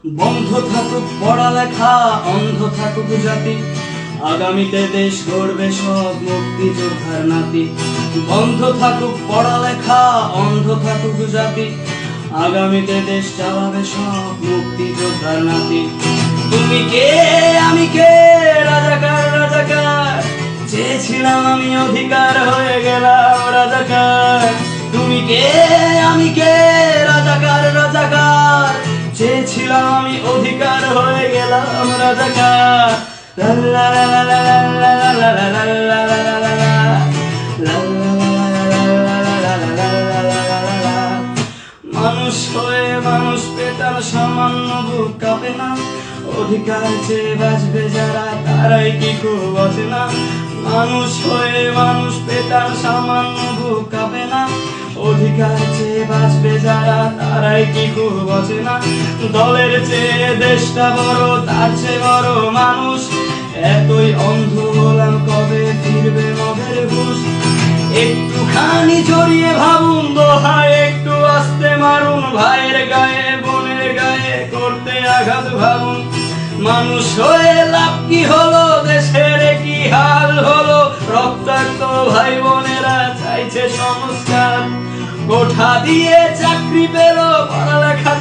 বন্ধ থাকুক পড়ালেখা, অন্ধ থাকুক জাতি, আগামীতে দেশ গড়বে সব মুক্তিযোদ্ধার নাতি। বন্ধ থাকুক পড়ালেখা, অন্ধ থাকুক জাতি, আগামীতে দেশ চালাবে সব মুক্তিযোদ্ধার নাতি। তুমি কে আমি কে, রাজাকার রাজাকার, চেয়েছিলাম আমি অধিকার হয়ে গেলাম রাজাকার। তুমি কে আমি কে, রাজাকার রাজাকার, চেয়েছিলাম আমি অধিকার হয়ে গেলাম রাজাকার। লা লা লা লা লা লা লা লা লা লা লা লা লা লা। মানুষ হয়ে মানুষ পেটার সামান্য বুক কাঁপে না, অধিকার চেয়ে বাঁচবে যারা তারাই কি খুব আছে না। মানুষ হয়ে মানুষ পেটার সামান্য বুক কাঁপে না, অধিকার চেয়ে বাঁচবে যারা তারাই কি খুব আছে না। দলের চেয়ে দেশটা বড়, তার চেয়ে বড় মানুষ, এতই অন্ধ হলাম কবে ফিরবে মদের হুঁশ। একটুখানি জড়িয়ে ভাবুন দোহায়, একটু আস্তে মারুন ভাইয়ের গায়ে বোনের গায়ে করতে আঘাত ভাবুন। মানুষ হয়ে লাভ কি হলো, দেশের কি হাল হলো, রক্তাক্ত ভাই বোনেরা চাইছে সংস্কার। কোঠা দিয়ে চাকরি পেল, পড়ালেখা